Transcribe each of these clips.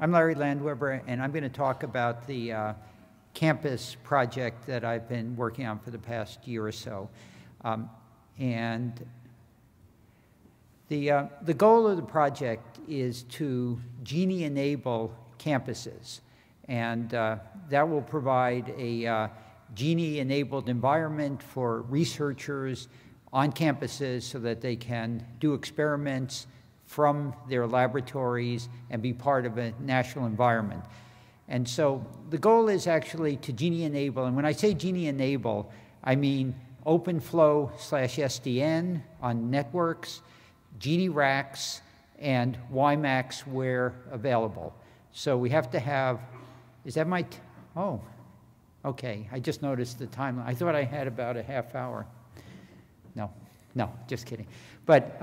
I'm Larry Landweber, and I'm going to talk about the campus project that I've been working on for the past year or so. And the goal of the project is to Genie-enable campuses. And that will provide a Genie-enabled environment for researchers on campuses so that they can do experiments from their laboratories and be part of a national environment. And so the goal is actually to Genie-enable, and when I say Genie-enable, I mean OpenFlow/SDN on networks, Genie racks, and WiMAX where available. So we have to have, is that my, oh, okay, I just noticed the timeline. I thought I had about a half hour. No, just kidding. But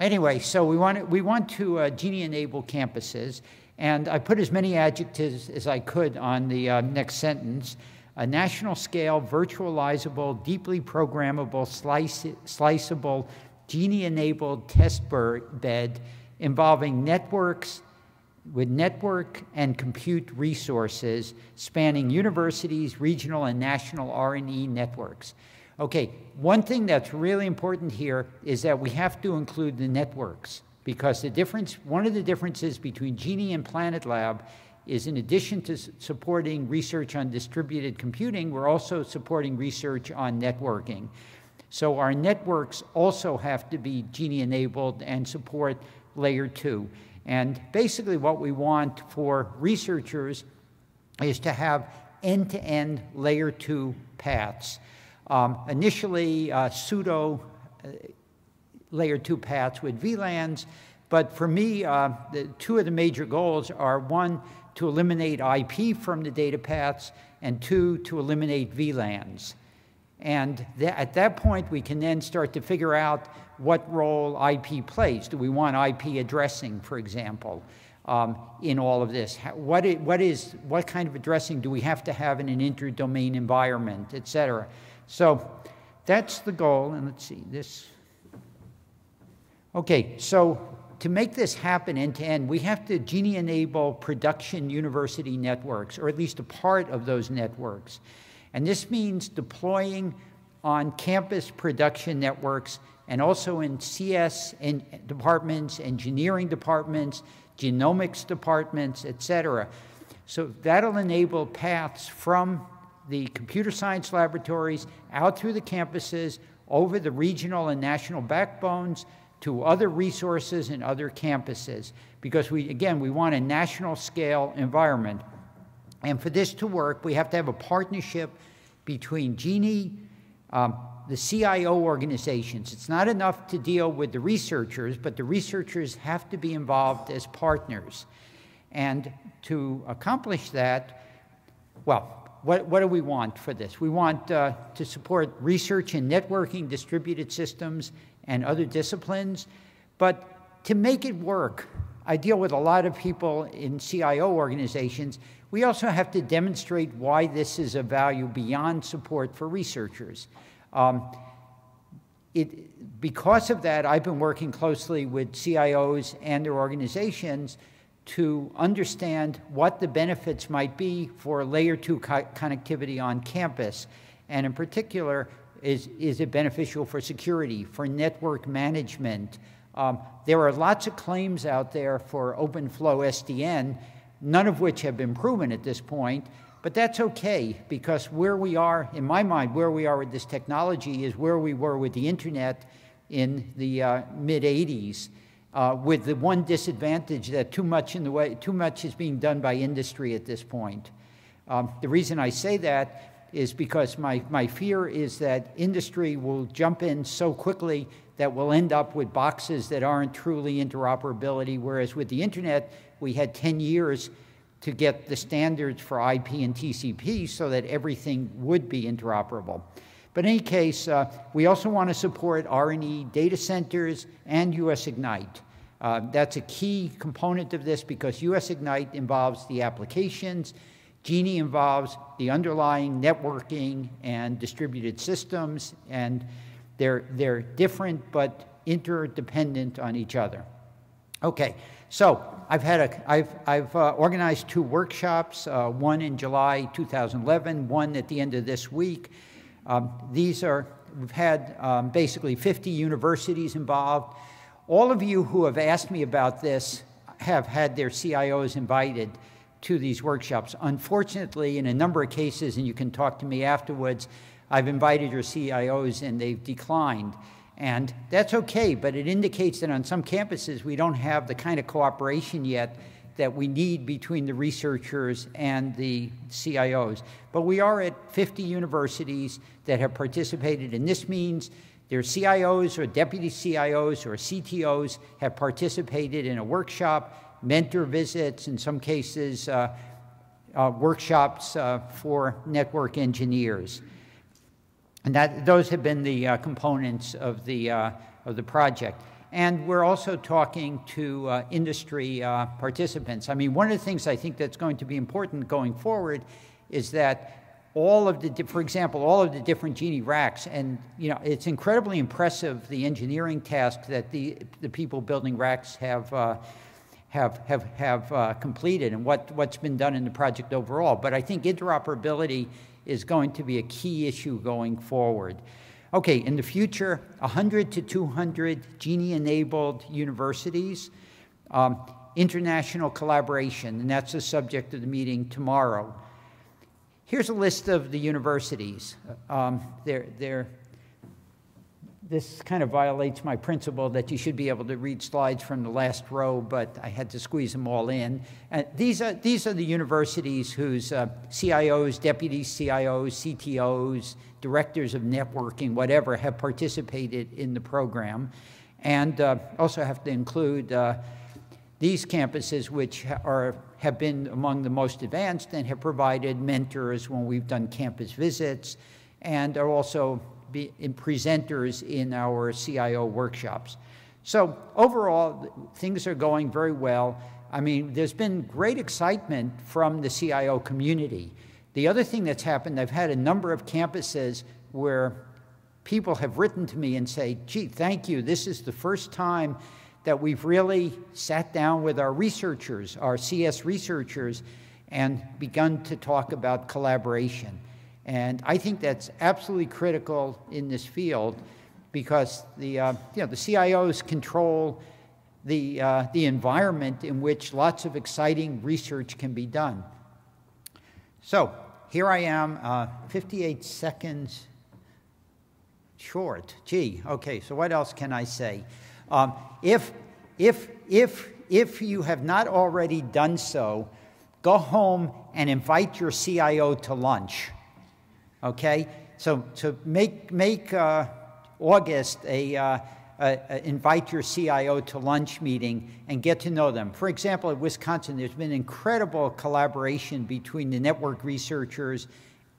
anyway, so we want to Genie-enable campuses, and I put as many adjectives as I could on the next sentence. A national scale, virtualizable, deeply programmable, sliceable, Genie-enabled test bed involving networks with network and compute resources spanning universities, regional and national R&E networks. Okay, one thing that's really important here is that we have to include the networks, because the difference, one of the differences between Genie and Planet Lab is, in addition to supporting research on distributed computing, we're also supporting research on networking. So our networks also have to be Genie-enabled and support layer 2. And basically what we want for researchers is to have end-to-end layer 2 paths. Initially, pseudo layer 2 paths with VLANs, but for me, two of the major goals are, one, to eliminate IP from the data paths, and two, to eliminate VLANs. And at that point, we can then start to figure out what role IP plays. Do we want IP addressing, for example, in all of this? What kind of addressing do we have to have in an inter-domain environment, et cetera? So that's the goal, and let's see, this. Okay, so to make this happen end-to-end, we have to Genie-enable production university networks, or at least a part of those networks. And this means deploying on campus production networks and also in CS departments, engineering departments, genomics departments, et cetera. So that'll enable paths from the computer science laboratories out through the campuses, over the regional and national backbones, to other resources and other campuses, because we want a national scale environment. And for this to work, we have to have a partnership between Genie, the CIO organizations. It's not enough to deal with the researchers, but the researchers have to be involved as partners. And to accomplish that, well, what do we want for this? We want to support research in networking, distributed systems, and other disciplines. But to make it work, I deal with a lot of people in CIO organizations. We also have to demonstrate why this is of value beyond support for researchers. Because of that, I've been working closely with CIOs and their organizations to understand what the benefits might be for layer 2 connectivity on campus. And in particular, is it beneficial for security, for network management? There are lots of claims out there for OpenFlow/SDN, none of which have been proven at this point, but that's okay, because where we are, in my mind, where we are with this technology is where we were with the internet in the mid-'80s. With the one disadvantage that too much is being done by industry at this point. The reason I say that is because my fear is that industry will jump in so quickly that we'll end up with boxes that aren't truly interoperability, whereas with the internet, we had 10 years to get the standards for IP and TCP so that everything would be interoperable. But in any case, we also want to support R&E data centers and US Ignite. That's a key component of this, because US Ignite involves the applications, Genie involves the underlying networking and distributed systems, and they're different but interdependent on each other. Okay, so I've organized 2 workshops, one in July 2011, one at the end of this week. We've had basically 50 universities involved. All of you who have asked me about this have had their CIOs invited to these workshops. Unfortunately, in a number of cases, and you can talk to me afterwards, I've invited your CIOs and they've declined. And that's okay, but it indicates that on some campuses we don't have the kind of cooperation yet that we need between the researchers and the CIOs. But we are at 50 universities that have participated, and this means their CIOs or deputy CIOs or CTOs have participated in a workshop, mentor visits, in some cases workshops for network engineers. And those have been the components of the project. And we're also talking to industry participants. I mean, one of the things I think that's going to be important going forward is that all of the, for example, all of the different Genie racks, and you know, it's incredibly impressive the engineering task that the people building racks have completed and what's been done in the project overall. But I think interoperability is going to be a key issue going forward. Okay, in the future, 100 to 200 Genie-enabled universities, international collaboration, and that's the subject of the meeting tomorrow. Here's a list of the universities. This kind of violates my principle that you should be able to read slides from the last row, but I had to squeeze them all in. These are the universities whose CIOs, deputy CIOs, CTOs, directors of networking, whatever, have participated in the program. And also have to include these campuses, which have been among the most advanced and have provided mentors when we've done campus visits, and are also presenters in our CIO workshops. So overall, things are going very well. I mean, there's been great excitement from the CIO community. The other thing that's happened, I've had a number of campuses where people have written to me and say, gee, thank you, this is the first time that we've really sat down with our researchers, our CS researchers, and begun to talk about collaboration. And I think that's absolutely critical in this field because the CIOs control the environment in which lots of exciting research can be done. So here I am, 58 seconds short. Gee, okay, so what else can I say? If you have not already done so, go home and invite your CIO to lunch. Okay, so make August invite your CIO to lunch meeting and get to know them. For example, at Wisconsin, there's been incredible collaboration between the network researchers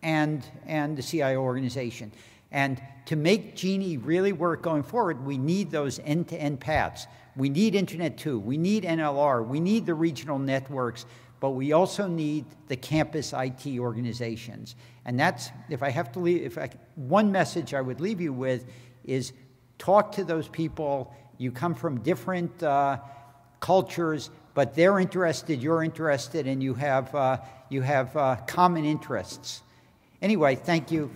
and the CIO organization. And to make Genie really work going forward, we need those end-to-end paths. We need Internet 2, we need NLR, we need the regional networks, but we also need the campus IT organizations. And that's, if I have to leave, one message I would leave you with is talk to those people. You come from different cultures, but they're interested, you're interested, and you have common interests. Anyway, thank you.